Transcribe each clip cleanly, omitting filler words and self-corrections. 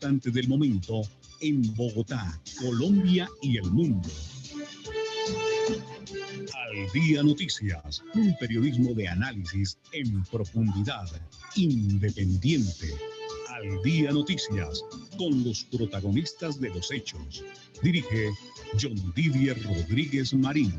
importante del momento en Bogotá, Colombia y el mundo. Al Día Noticias, un periodismo de análisis en profundidad, independiente. Al Día Noticias, con los protagonistas de los hechos. Dirige John Didier Rodríguez Marín.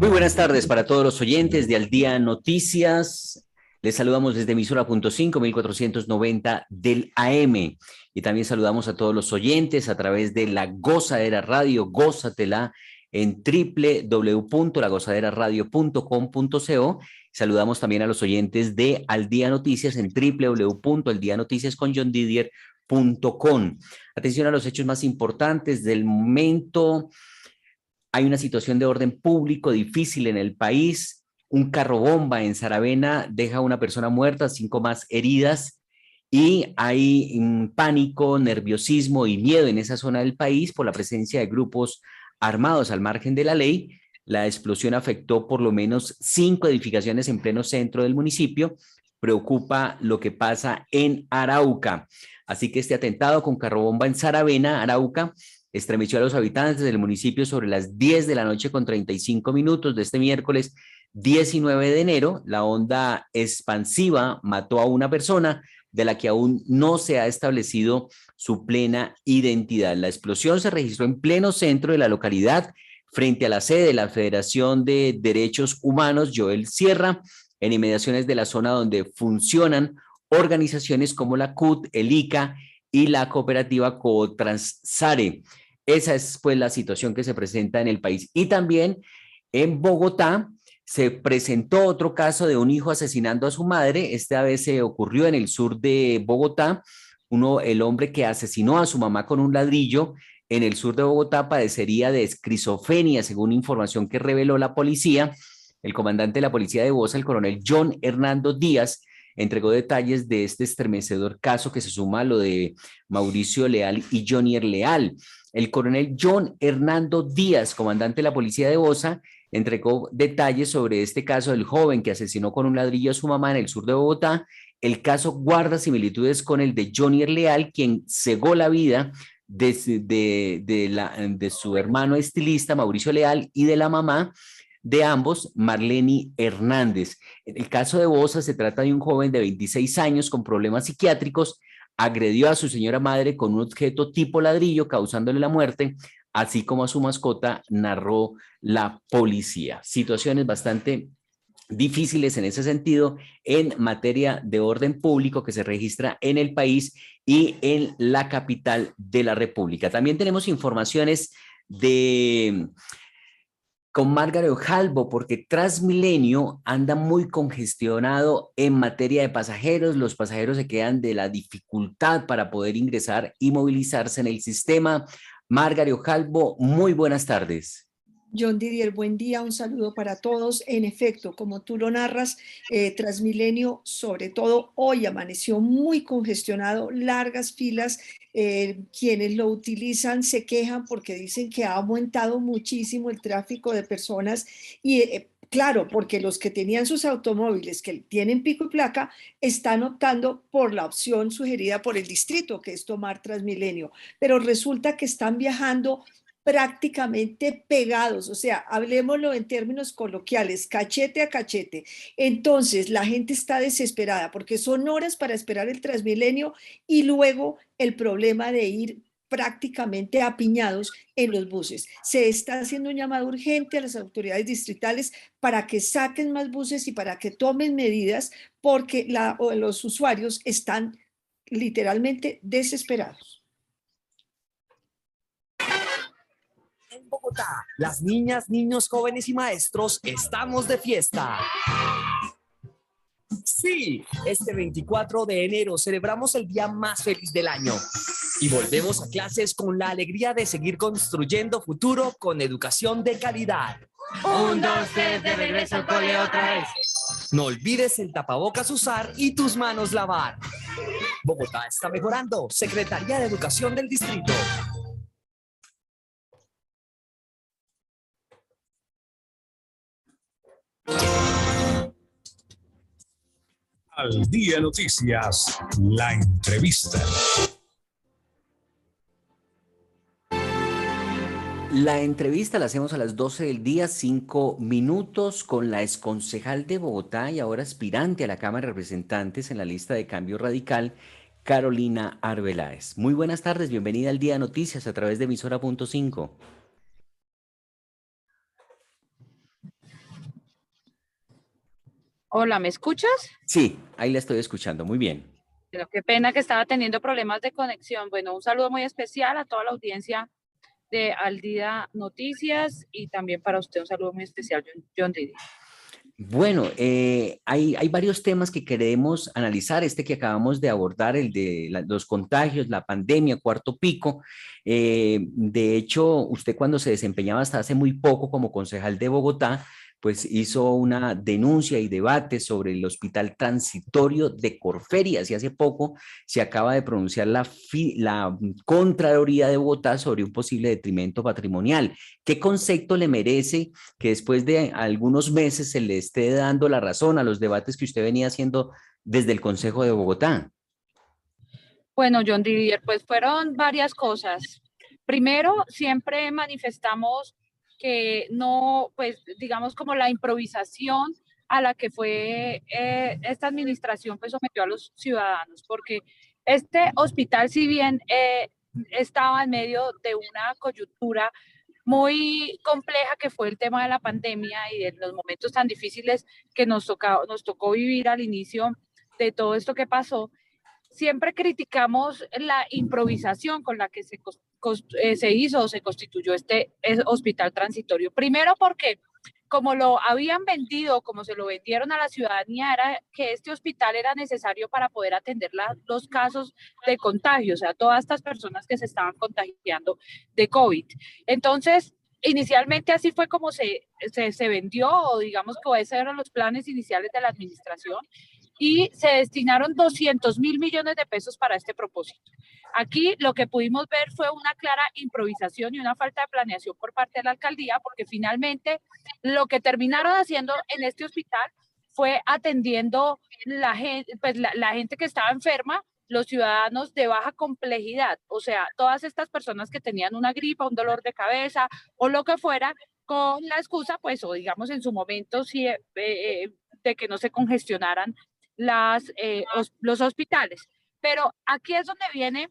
Muy buenas tardes para todos los oyentes de Al Día Noticias. Les saludamos desde emisora.5, 1490 del AM. Y también saludamos a todos los oyentes a través de La Gozadera Radio, gózatela en www.lagozaderaradio.com.co. Saludamos también a los oyentes de Al Día Noticias en www.aldianoticiasconjohndidier.com. Atención a los hechos más importantes del momento. Hay una situación de orden público difícil en el país. Un carro bomba en Saravena deja a una persona muerta, 5 más heridas, y hay un pánico, nerviosismo y miedo en esa zona del país por la presencia de grupos armados al margen de la ley. La explosión afectó por lo menos 5 edificaciones en pleno centro del municipio. Preocupa lo que pasa en Arauca. Así que este atentado con carro bomba en Saravena, Arauca, estremeció a los habitantes del municipio sobre las 10 de la noche con 35 minutos de este miércoles 19 de enero. La onda expansiva mató a una persona de la que aún no se ha establecido su plena identidad. La explosión se registró en pleno centro de la localidad, frente a la sede de la Federación de Derechos Humanos Joel Sierra, en inmediaciones de la zona donde funcionan organizaciones como la CUT, el ICA y la cooperativa Cotransare. Esa es pues la situación que se presenta en el país. Y también en Bogotá se presentó otro caso de un hijo asesinando a su madre. Esta vez se ocurrió en el sur de Bogotá. El hombre que asesinó a su mamá con un ladrillo en el sur de Bogotá padecería de esquizofrenia, según información que reveló la policía. El comandante de la policía de Bosa, el coronel John Hernando Díaz, entregó detalles de este estremecedor caso que se suma a lo de Mauricio Leal y Jonier Leal. El coronel John Hernando Díaz, comandante de la policía de Bosa, entregó detalles sobre este caso del joven que asesinó con un ladrillo a su mamá en el sur de Bogotá. El caso guarda similitudes con el de Jonier Leal, quien cegó la vida de su hermano estilista Mauricio Leal y de la mamá de ambos, Marleni Hernández. En el caso de Bosa se trata de un joven de 26 años con problemas psiquiátricos. Agredió a su señora madre con un objeto tipo ladrillo, causándole la muerte, así como a su mascota, narró la policía. Situaciones bastante difíciles en ese sentido en materia de orden público que se registra en el país y en la capital de la República. También tenemos informaciones con Margaret Jalbo, porque Transmilenio anda muy congestionado en materia de pasajeros. Los pasajeros se quedan de la dificultad para poder ingresar y movilizarse en el sistema. Margaret Jalbo, muy buenas tardes. John Didier, buen día, un saludo para todos. En efecto, como tú lo narras, Transmilenio, sobre todo hoy, amaneció muy congestionado, largas filas. Quienes lo utilizan se quejan porque dicen que ha aumentado muchísimo el tráfico de personas y claro, porque los que tenían sus automóviles que tienen pico y placa están optando por la opción sugerida por el distrito, que es tomar Transmilenio, pero resulta que están viajando prácticamente pegados, o sea, hablemoslo en términos coloquiales, cachete a cachete. Entonces, la gente está desesperada porque son horas para esperar el Transmilenio y luego el problema de ir prácticamente apiñados en los buses. Se está haciendo un llamado urgente a las autoridades distritales para que saquen más buses y para que tomen medidas porque los usuarios están literalmente desesperados. En Bogotá, las niñas, niños, jóvenes y maestros estamos de fiesta. Sí, este 24 de enero celebramos el día más feliz del año y volvemos a clases con la alegría de seguir construyendo futuro con educación de calidad. 1, 2, 3, de regreso al cole otra vez. No olvides el tapabocas usar y tus manos lavar. Bogotá está mejorando. Secretaría de Educación del Distrito. Al Día Noticias, la entrevista. La entrevista la hacemos a las 12 del día, 5 minutos, con la exconcejal de Bogotá y ahora aspirante a la Cámara de Representantes en la lista de Cambio Radical, Carolina Arbeláez. Muy buenas tardes, bienvenida al Día de Noticias a través de Emisora.5. Hola, ¿me escuchas? Sí, ahí la estoy escuchando, muy bien. Pero qué pena que estaba teniendo problemas de conexión. Bueno, un saludo muy especial a toda la audiencia de Al Día Noticias y también para usted un saludo muy especial, John Didi. Bueno, hay varios temas que queremos analizar. Este que acabamos de abordar, el de los contagios, la pandemia, cuarto pico. De hecho, usted cuando se desempeñaba hasta hace muy poco como concejal de Bogotá, pues hizo una denuncia y debate sobre el hospital transitorio de Corferias y hace poco se acaba de pronunciar la Contraloría de Bogotá sobre un posible detrimento patrimonial. ¿Qué concepto le merece que después de algunos meses se le esté dando la razón a los debates que usted venía haciendo desde el Consejo de Bogotá? Bueno, John Didier, pues fueron varias cosas. Primero, siempre manifestamos que no, pues digamos como la improvisación a la que fue esta administración, pues sometió a los ciudadanos, porque este hospital, si bien estaba en medio de una coyuntura muy compleja que fue el tema de la pandemia y de los momentos tan difíciles que nos tocó vivir al inicio de todo esto que pasó, siempre criticamos la improvisación con la que se hizo o se constituyó este hospital transitorio. Primero porque como lo habían vendido, como se lo vendieron a la ciudadanía, era que este hospital era necesario para poder atender los casos de contagio, o sea, todas estas personas que se estaban contagiando de COVID. Entonces, inicialmente así fue como se vendió, o digamos que esos eran los planes iniciales de la administración, y se destinaron 200.000 millones de pesos para este propósito. Aquí lo que pudimos ver fue una clara improvisación y una falta de planeación por parte de la alcaldía, porque finalmente lo que terminaron haciendo en este hospital fue atendiendo la gente, pues la gente que estaba enferma, los ciudadanos de baja complejidad, o sea, todas estas personas que tenían una gripa, un dolor de cabeza o lo que fuera, con la excusa, pues, o digamos en su momento, sí, de que no se congestionaran los hospitales. Pero aquí es donde viene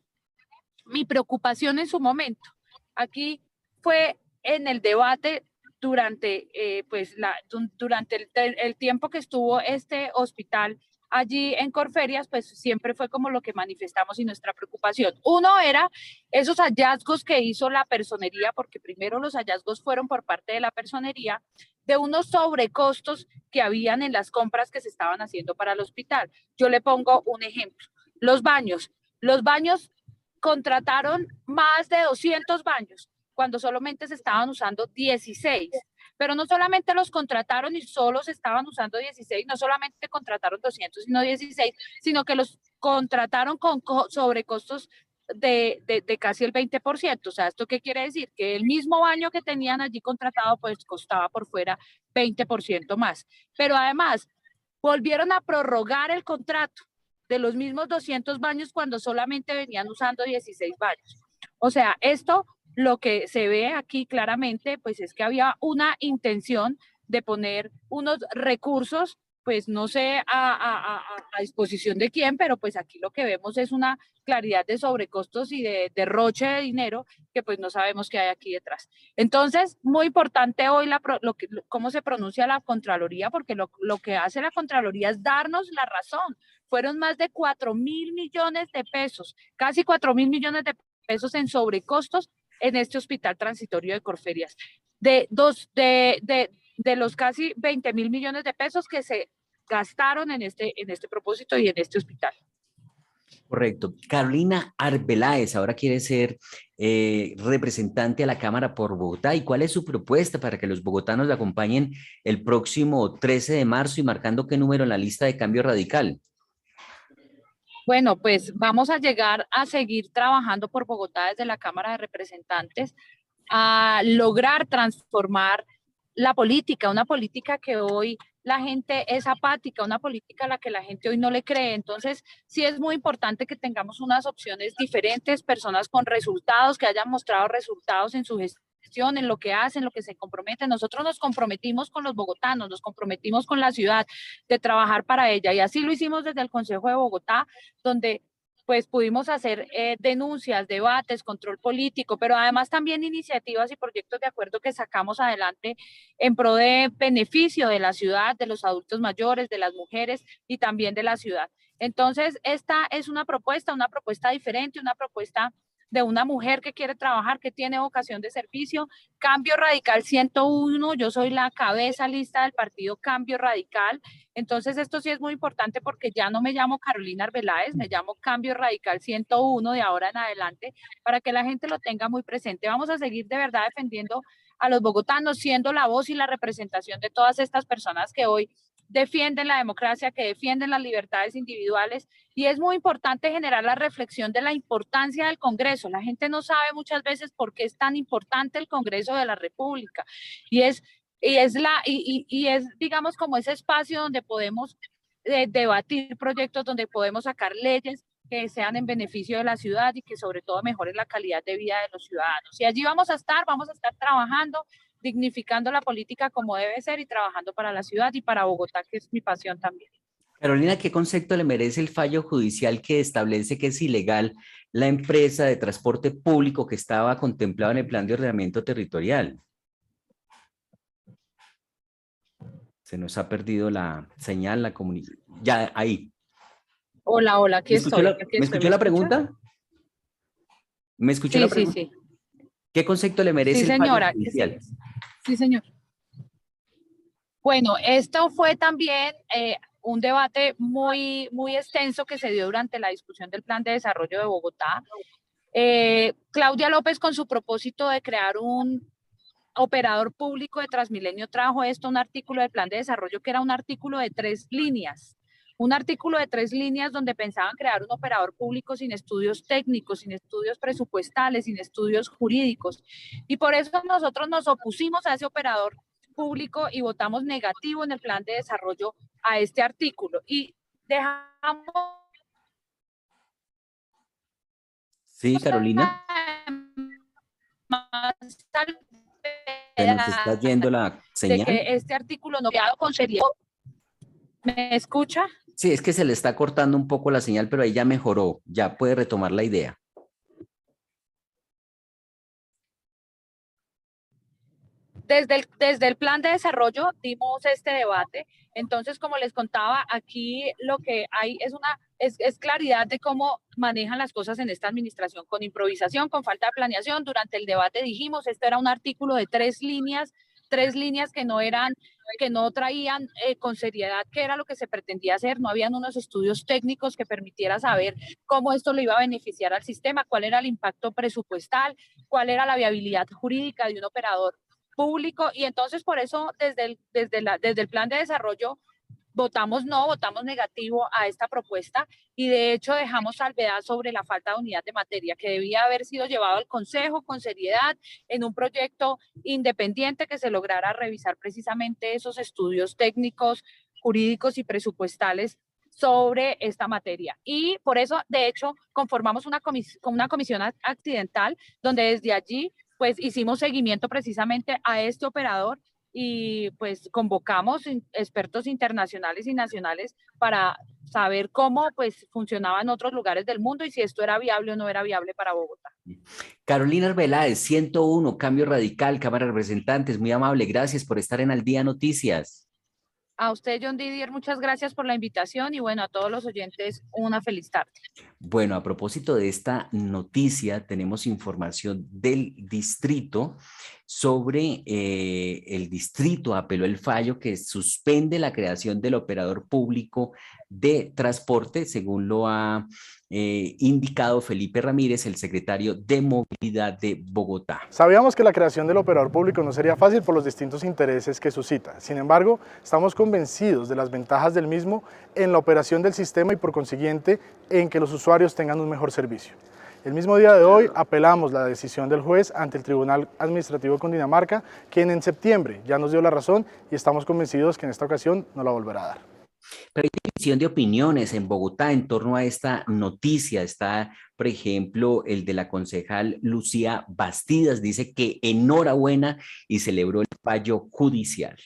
mi preocupación en su momento. Aquí fue en el debate durante, durante el tiempo que estuvo este hospital allí en Corferias, pues siempre fue como lo que manifestamos y nuestra preocupación. Uno era esos hallazgos que hizo la personería, porque primero los hallazgos fueron por parte de la personería, de unos sobrecostos que habían en las compras que se estaban haciendo para el hospital. Yo le pongo un ejemplo. Los baños. Los baños contrataron más de 200 baños cuando solamente se estaban usando 16. Pero no solamente los contrataron y solo se estaban usando 16, no solamente contrataron 200, sino 16, sino que los contrataron con sobrecostos de casi el 20%. O sea, ¿esto qué quiere decir? Que el mismo baño que tenían allí contratado, pues costaba por fuera 20% más. Pero además, volvieron a prorrogar el contrato de los mismos 200 baños cuando solamente venían usando 16 baños. O sea, esto lo que se ve aquí claramente, pues es que había una intención de poner unos recursos, pues no sé a disposición de quién, pero pues aquí lo que vemos es una claridad de sobrecostos y de derroche de dinero que pues no sabemos qué hay aquí detrás. Entonces, muy importante hoy cómo se pronuncia la Contraloría, porque lo que hace la Contraloría es darnos la razón. Fueron más de 4.000 millones de pesos, casi 4.000 millones de pesos en sobrecostos en este hospital transitorio de Corferias. De los casi 20.000 millones de pesos que se gastaron en este propósito y en este hospital. Correcto. Carolina Arbeláez ahora quiere ser representante a la Cámara por Bogotá. ¿Y cuál es su propuesta para que los bogotanos la acompañen el próximo 13 de marzo y marcando qué número en la lista de Cambio Radical? Bueno, pues vamos a llegar a seguir trabajando por Bogotá desde la Cámara de Representantes a lograr transformar la política, una política que hoy la gente es apática, una política a la que la gente hoy no le cree. Entonces, sí es muy importante que tengamos unas opciones diferentes, personas con resultados, que hayan mostrado resultados en su gestión, en lo que hacen, lo que se comprometen. Nosotros nos comprometimos con los bogotanos, nos comprometimos con la ciudad de trabajar para ella, y así lo hicimos desde el Consejo de Bogotá, donde pues pudimos hacer denuncias, debates, control político, pero además también iniciativas y proyectos de acuerdo que sacamos adelante en pro de beneficio de la ciudad, de los adultos mayores, de las mujeres y también de la ciudad. Entonces, esta es una propuesta diferente, una propuesta de una mujer que quiere trabajar, que tiene vocación de servicio. Cambio Radical 101, yo soy la cabeza lista del partido Cambio Radical. Entonces esto sí es muy importante porque ya no me llamo Carolina Arbeláez, me llamo Cambio Radical 101 de ahora en adelante, para que la gente lo tenga muy presente. Vamos a seguir de verdad defendiendo a los bogotanos, siendo la voz y la representación de todas estas personas que hoy defienden la democracia, que defienden las libertades individuales, y es muy importante generar la reflexión de la importancia del Congreso. La gente no sabe muchas veces por qué es tan importante el Congreso de la República, y es, digamos, como ese espacio donde podemos debatir proyectos, donde podemos sacar leyes que sean en beneficio de la ciudad y que sobre todo mejoren la calidad de vida de los ciudadanos. Y allí vamos a estar trabajando, dignificando la política como debe ser y trabajando para la ciudad y para Bogotá, que es mi pasión también. Carolina, ¿qué concepto le merece el fallo judicial que establece que es ilegal la empresa de transporte público que estaba contemplado en el plan de ordenamiento territorial? Se nos ha perdido la señal, la comunicación. Ya, ahí. Hola, aquí estoy. ¿Me escuchó la pregunta? ¿Me escuchó la pregunta? Sí. ¿Qué concepto le merece el fallo judicial? Sí, señor. Bueno, esto fue también un debate muy extenso que se dio durante la discusión del Plan de Desarrollo de Bogotá. Claudia López, con su propósito de crear un operador público de Transmilenio, trajo un artículo del Plan de Desarrollo que era un artículo de 3 líneas. Un artículo de 3 líneas donde pensaban crear un operador público sin estudios técnicos, sin estudios presupuestales, sin estudios jurídicos. Y por eso nosotros nos opusimos a ese operador público y votamos negativo en el Plan de Desarrollo a este artículo. Y dejamos... Sí, Carolina. Se nos está yendo la señal. De que este artículo no quedado con seriedad. ¿Me escucha? Sí, es que se le está cortando un poco la señal, pero ahí ya mejoró, ya puede retomar la idea. Desde el plan de desarrollo dimos este debate. Entonces, como les contaba, aquí lo que hay es claridad de cómo manejan las cosas en esta administración, con improvisación, con falta de planeación. Durante el debate dijimos, esto era un artículo de 3 líneas que no traían con seriedad qué era lo que se pretendía hacer. No habían unos estudios técnicos que permitiera saber cómo esto le iba a beneficiar al sistema, cuál era el impacto presupuestal, cuál era la viabilidad jurídica de un operador público. Y entonces por eso desde el plan de desarrollo votamos negativo a esta propuesta, y de hecho dejamos salvedad sobre la falta de unidad de materia que debía haber sido llevado al Consejo con seriedad en un proyecto independiente que se lograra revisar precisamente esos estudios técnicos, jurídicos y presupuestales sobre esta materia. Y por eso, de hecho, conformamos una comisión accidental donde desde allí pues hicimos seguimiento precisamente a este operador y pues convocamos expertos internacionales y nacionales para saber cómo pues funcionaba en otros lugares del mundo y si esto era viable o no era viable para Bogotá. Carolina Arbeláez, 101, Cambio Radical, Cámara de Representantes, muy amable, gracias por estar en Al Día Noticias. A usted, John Didier, muchas gracias por la invitación y bueno, a todos los oyentes, una feliz tarde. Bueno, a propósito de esta noticia, tenemos información del distrito sobre el distrito apeló el fallo que suspende la creación del operador público de transporte, según lo ha indicado Felipe Ramírez, el secretario de Movilidad de Bogotá. Sabíamos que la creación del operador público no sería fácil por los distintos intereses que suscita. Sin embargo, estamos convencidos de las ventajas del mismo en la operación del sistema y por consiguiente en que los usuarios tengan un mejor servicio. El mismo día de hoy apelamos la decisión del juez ante el Tribunal Administrativo de Cundinamarca, quien en septiembre ya nos dio la razón y estamos convencidos que en esta ocasión no la volverá a dar. Pero hay división de opiniones en Bogotá en torno a esta noticia. Está, por ejemplo, el de la concejal Lucía Bastidas, dice que enhorabuena y celebró el fallo judicial.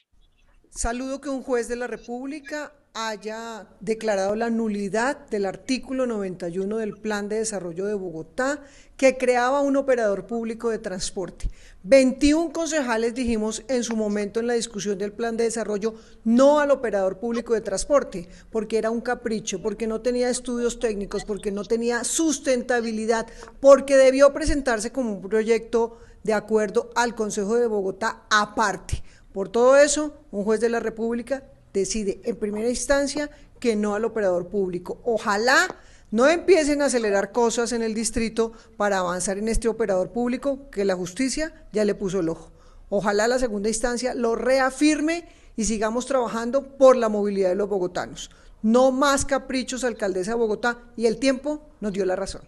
Saludo que un juez de la República haya declarado la nulidad del artículo 91 del Plan de Desarrollo de Bogotá, que creaba un operador público de transporte. 21 concejales dijimos en su momento en la discusión del Plan de Desarrollo no al operador público de transporte, porque era un capricho, porque no tenía estudios técnicos, porque no tenía sustentabilidad, porque debió presentarse como un proyecto de acuerdo al Consejo de Bogotá aparte. Por todo eso, un juez de la República decide en primera instancia que no al operador público. Ojalá no empiecen a acelerar cosas en el distrito para avanzar en este operador público que la justicia ya le puso el ojo. Ojalá la segunda instancia lo reafirme y sigamos trabajando por la movilidad de los bogotanos. No más caprichos, alcaldesa de Bogotá, y el tiempo nos dio la razón.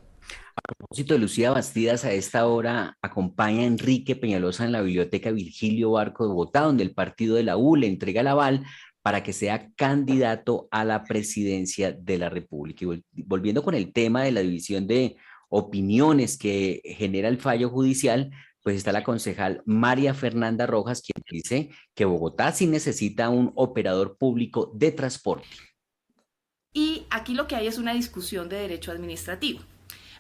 A propósito de Lucía Bastidas, a esta hora acompaña a Enrique Peñalosa en la Biblioteca Virgilio Barco de Bogotá, donde el partido de la U le entrega el aval para que sea candidato a la presidencia de la República. Y volviendo con el tema de la división de opiniones que genera el fallo judicial, pues está la concejal María Fernanda Rojas, quien dice que Bogotá sí necesita un operador público de transporte. Y aquí lo que hay es una discusión de derecho administrativo.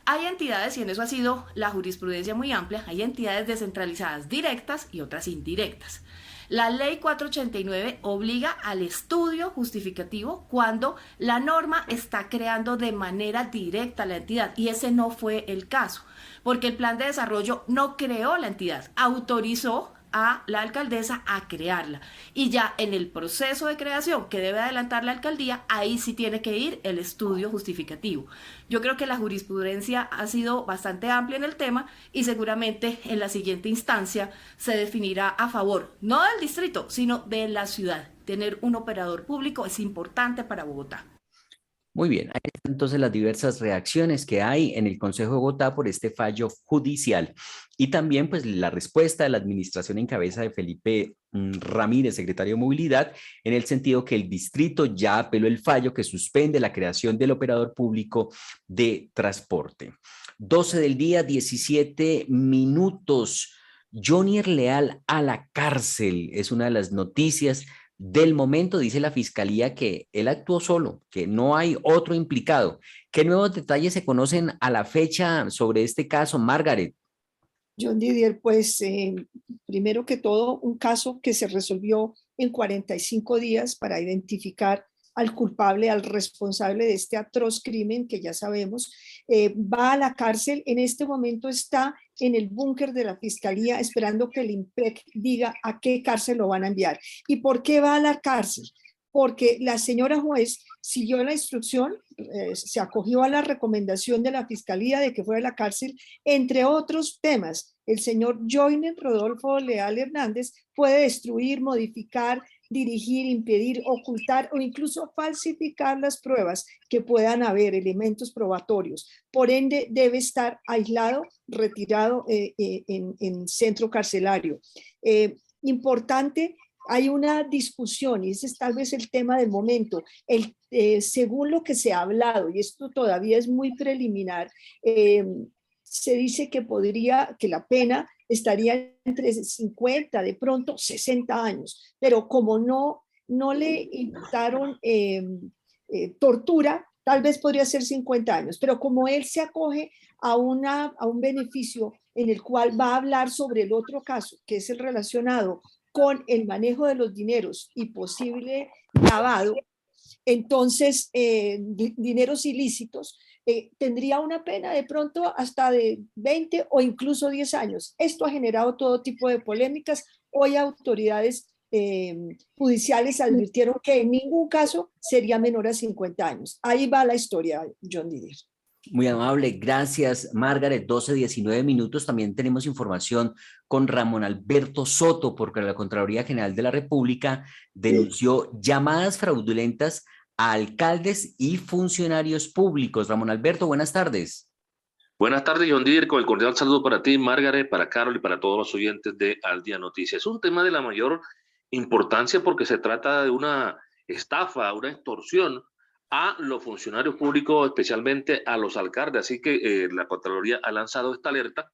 Hay entidades, y en eso ha sido la jurisprudencia muy amplia, hay entidades descentralizadas directas y otras indirectas. La ley 489 obliga al estudio justificativo cuando la norma está creando de manera directa la entidad, y ese no fue el caso, porque el plan de desarrollo no creó la entidad, autorizó a la alcaldesa a crearla, y ya en el proceso de creación que debe adelantar la alcaldía, ahí sí tiene que ir el estudio justificativo. Yo creo que la jurisprudencia ha sido bastante amplia en el tema y seguramente en la siguiente instancia se definirá a favor, no del distrito, sino de la ciudad. Tener un operador público es importante para Bogotá. Muy bien, ahí están entonces las diversas reacciones que hay en el Consejo de Bogotá por este fallo judicial y también pues la respuesta de la administración en cabeza de Felipe Ramírez, secretario de Movilidad, en el sentido que el distrito ya apeló el fallo que suspende la creación del operador público de transporte. 12 del día, 17 minutos. Jonier Leal a la cárcel es una de las noticias del momento. Dice la fiscalía que él actuó solo, que no hay otro implicado. ¿Qué nuevos detalles se conocen a la fecha sobre este caso, Margaret? John Didier, pues primero que todo, un caso que se resolvió en 45 días para identificar al culpable, al responsable de este atroz crimen que ya sabemos, va a la cárcel. En este momento está en el búnker de la fiscalía esperando que el IMPEC diga a qué cárcel lo van a enviar. ¿Y por qué va a la cárcel? Porque la señora juez siguió la instrucción, se acogió a la recomendación de la fiscalía de que fuera a la cárcel, entre otros temas. El señor Joyner Rodolfo Leal Hernández puede destruir, modificar, dirigir, impedir, ocultar o incluso falsificar las pruebas que puedan haber, elementos probatorios. Por ende, debe estar aislado, retirado en centro carcelario. Importante, hay una discusión, y ese es tal vez el tema del momento. Según lo que se ha hablado, y esto todavía es muy preliminar, se dice que la pena estaría entre 50, de pronto 60 años, pero como no le imputaron tortura, tal vez podría ser 50 años, pero como él se acoge a un beneficio en el cual va a hablar sobre el otro caso, que es el relacionado con el manejo de los dineros y posible lavado, entonces dineros ilícitos, tendría una pena de pronto hasta de 20 o incluso 10 años. Esto ha generado todo tipo de polémicas. Hoy autoridades judiciales advirtieron que en ningún caso sería menor a 50 años. Ahí va la historia, John Didier. Muy amable, gracias Margaret. 12:19 minutos. También tenemos información con Ramón Alberto Soto, porque la Contraloría General de la República denunció llamadas fraudulentas a alcaldes y funcionarios públicos. Ramón Alberto, buenas tardes. Buenas tardes, John Dier, con el cordial saludo para ti, Margaret, para Carol y para todos los oyentes de Al Día Noticias. Es un tema de la mayor importancia porque se trata de una estafa, una extorsión a los funcionarios públicos, especialmente a los alcaldes. Así que la Contraloría ha lanzado esta alerta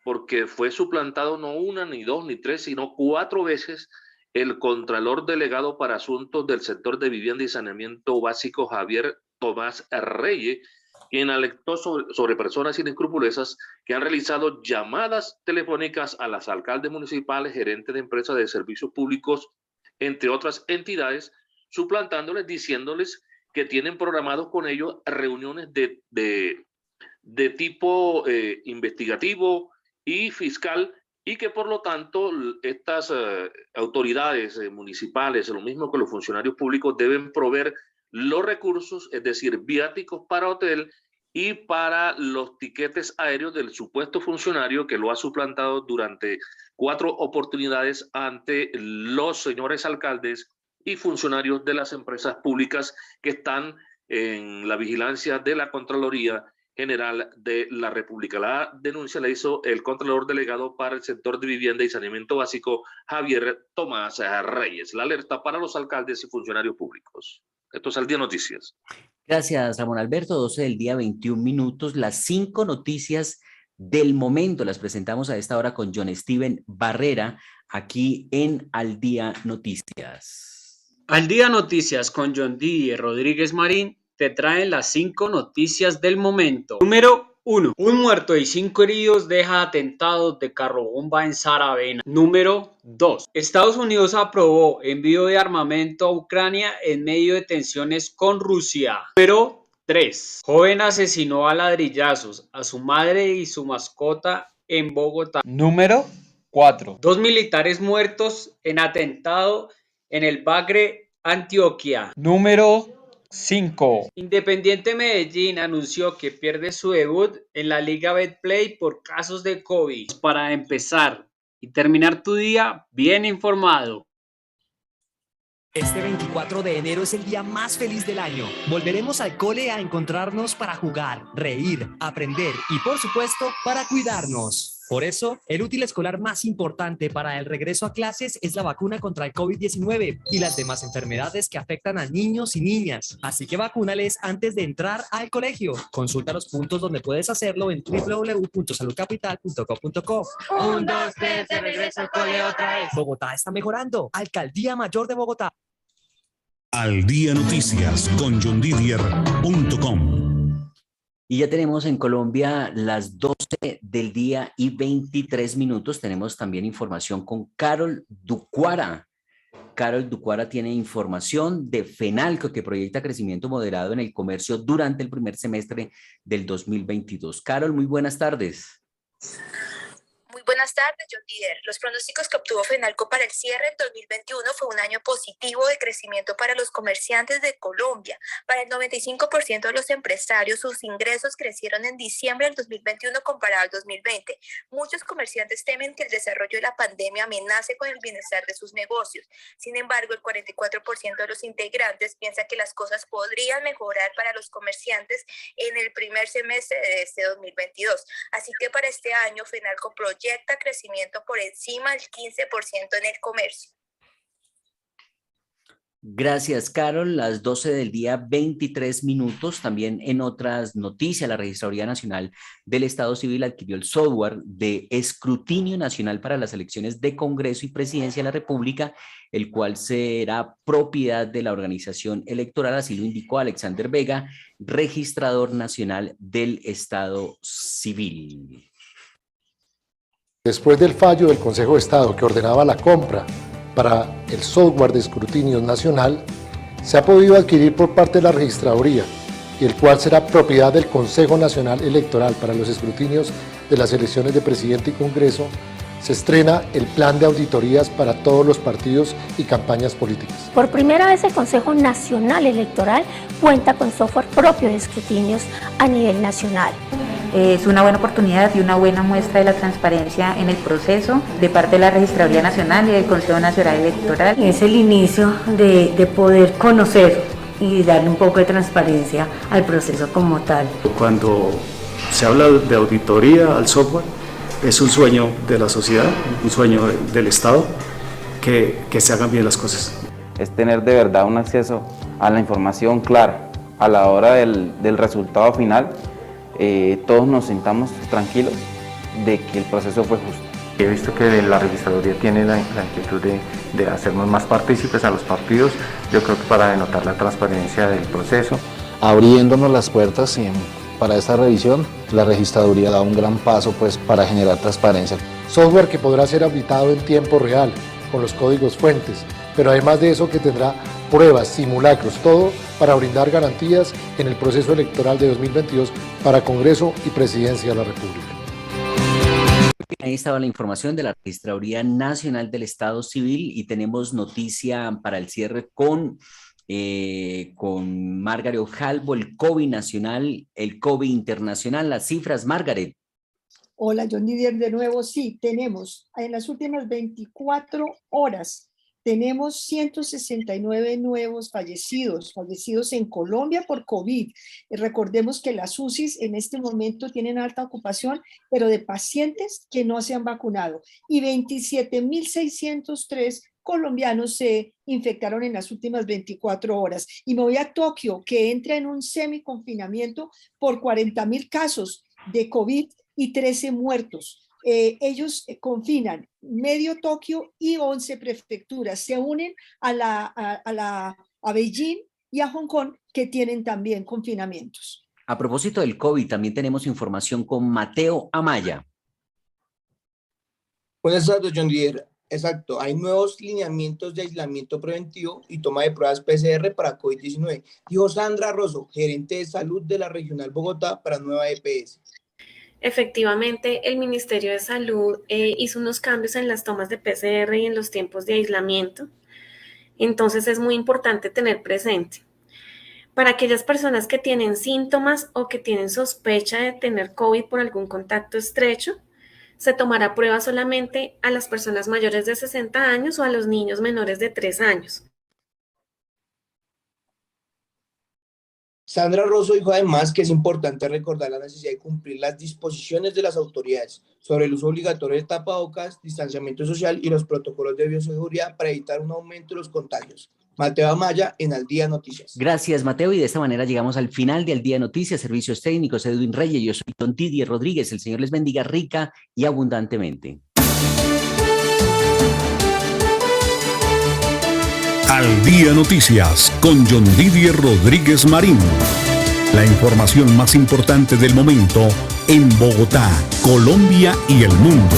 porque fue suplantado no una, ni dos, ni tres, sino 4 veces el Contralor Delegado para Asuntos del Sector de Vivienda y Saneamiento Básico, Javier Tomás Reyes, quien alertó sobre personas inescrupulosas que han realizado llamadas telefónicas a las alcaldes municipales, gerentes de empresas de servicios públicos, entre otras entidades, suplantándoles, diciéndoles que tienen programados con ellos reuniones de tipo investigativo y fiscal, y que por lo tanto estas autoridades municipales, lo mismo que los funcionarios públicos, deben proveer los recursos, es decir, viáticos para hotel y para los tiquetes aéreos del supuesto funcionario que lo ha suplantado durante 4 oportunidades ante los señores alcaldes y funcionarios de las empresas públicas que están en la vigilancia de la Contraloría General de la República. La denuncia la hizo el Contralor Delegado para el Sector de Vivienda y Saneamiento Básico, Javier Tomás Reyes. La alerta para los alcaldes y funcionarios públicos. Esto es Al Día Noticias. Gracias, Ramón Alberto. 12 del día, 21 minutos. Las 5 noticias del momento las presentamos a esta hora con John Steven Barrera, aquí en Al Día Noticias. Al Día Noticias con John Didier Rodríguez Marín te traen las 5 noticias del momento. Número 1. Un muerto y 5 heridos deja atentados de carro bomba en Saravena. Número 2. Estados Unidos aprobó envío de armamento a Ucrania en medio de tensiones con Rusia. Número 3. Joven asesinó a ladrillazos a su madre y su mascota en Bogotá. Número 4. 2 militares muertos en atentado en el Bagre, Antioquia. Número 5. Independiente Medellín anunció que pierde su debut en la Liga Betplay por casos de COVID. Para empezar y terminar tu día bien informado. Este 24 de enero es el día más feliz del año. Volveremos al cole a encontrarnos para jugar, reír, aprender y, por supuesto, para cuidarnos. Por eso, el útil escolar más importante para el regreso a clases es la vacuna contra el COVID-19 y las demás enfermedades que afectan a niños y niñas. Así que vacúnales antes de entrar al colegio. Consulta los puntos donde puedes hacerlo en www.saludcapital.co.co. 1, 2, 3, de regreso al cole otra vez. Bogotá está mejorando. Alcaldía Mayor de Bogotá. Al Día Noticias con JohnDidier.com. Y ya tenemos en Colombia las 12 del día y 23 minutos. Tenemos también información con Carol Ducuara. Carol Ducuara tiene información de FENALCO que proyecta crecimiento moderado en el comercio durante el primer semestre del 2022. Carol, muy buenas tardes. Muy buenas tardes, John Didier. Los pronósticos que obtuvo FENALCO para el cierre del 2021 fue un año positivo de crecimiento para los comerciantes de Colombia. Para el 95% de los empresarios, sus ingresos crecieron en diciembre del 2021 comparado al 2020. Muchos comerciantes temen que el desarrollo de la pandemia amenace con el bienestar de sus negocios. Sin embargo, el 44% de los integrantes piensa que las cosas podrían mejorar para los comerciantes en el primer semestre de este 2022. Así que para este año, FENALCO proyecta crecimiento por encima del 15% en el comercio. Gracias, Carol. Las 12 del día, 23 minutos. También en otras noticias, la Registraduría Nacional del Estado Civil adquirió el software de escrutinio nacional para las elecciones de Congreso y Presidencia de la República, el cual será propiedad de la organización electoral, así lo indicó Alexander Vega, registrador nacional del Estado Civil. Después del fallo del Consejo de Estado que ordenaba la compra para el software de escrutinio nacional, se ha podido adquirir por parte de la Registraduría, y el cual será propiedad del Consejo Nacional Electoral para los escrutinios de las elecciones de Presidente y Congreso. Se estrena el plan de auditorías para todos los partidos y campañas políticas. Por primera vez el Consejo Nacional Electoral cuenta con software propio de escrutinios a nivel nacional. Es una buena oportunidad y una buena muestra de la transparencia en el proceso de parte de la Registraduría Nacional y del Consejo Nacional Electoral. Es el inicio de poder conocer y darle un poco de transparencia al proceso como tal. Cuando se habla de auditoría al software, es un sueño de la sociedad, un sueño del Estado, que se hagan bien las cosas. Es tener de verdad un acceso a la información clara a la hora del resultado final, todos nos sintamos tranquilos de que el proceso fue justo. He visto que la registraduría tiene la inquietud de hacernos más partícipes a los partidos, yo creo que para denotar la transparencia del proceso. Abriéndonos las puertas para esta revisión, la registraduría da un gran paso pues, para generar transparencia. Software que podrá ser auditado en tiempo real, con los códigos fuentes, pero además de eso que tendrá pruebas, simulacros, todo para brindar garantías en el proceso electoral de 2022 para Congreso y Presidencia de la República. Ahí estaba la información de la Registraduría Nacional del Estado Civil y tenemos noticia para el cierre con Margaret Ojalvo, el COVID nacional, el COVID internacional, las cifras, Margaret. Hola, John Didier, de nuevo, sí, tenemos en las últimas 24 horas, tenemos 169 nuevos fallecidos en Colombia por COVID. Recordemos que las UCIs en este momento tienen alta ocupación, pero de pacientes que no se han vacunado. Y 27.603 colombianos se infectaron en las últimas 24 horas. Y me voy a Tokio, que entra en un semiconfinamiento por 40.000 casos de COVID y 13 muertos. Ellos confinan medio Tokio y 11 prefecturas. Se unen a Beijing y a Hong Kong, que tienen también confinamientos. A propósito del COVID, también tenemos información con Mateo Amaya. Buenas tardes, John Didier. Exacto, hay nuevos lineamientos de aislamiento preventivo y toma de pruebas PCR para COVID-19. Dijo Sandra Rosso, gerente de salud de la Regional Bogotá para Nueva EPS. Efectivamente, el Ministerio de Salud hizo unos cambios en las tomas de PCR y en los tiempos de aislamiento. Entonces es muy importante tener presente. Para aquellas personas que tienen síntomas o que tienen sospecha de tener COVID por algún contacto estrecho, se tomará prueba solamente a las personas mayores de 60 años o a los niños menores de 3 años. Sandra Rosso dijo además que es importante recordar la necesidad de cumplir las disposiciones de las autoridades sobre el uso obligatorio de tapabocas, distanciamiento social y los protocolos de bioseguridad para evitar un aumento de los contagios. Mateo Amaya en Al Día Noticias. Gracias, Mateo, y de esta manera llegamos al final de Al Día Noticias, servicios técnicos, Edwin Reyes, yo soy John Didier Rodríguez, el Señor les bendiga rica y abundantemente. Al Día Noticias con John Didier Rodríguez Marín. La información más importante del momento en Bogotá, Colombia y el mundo.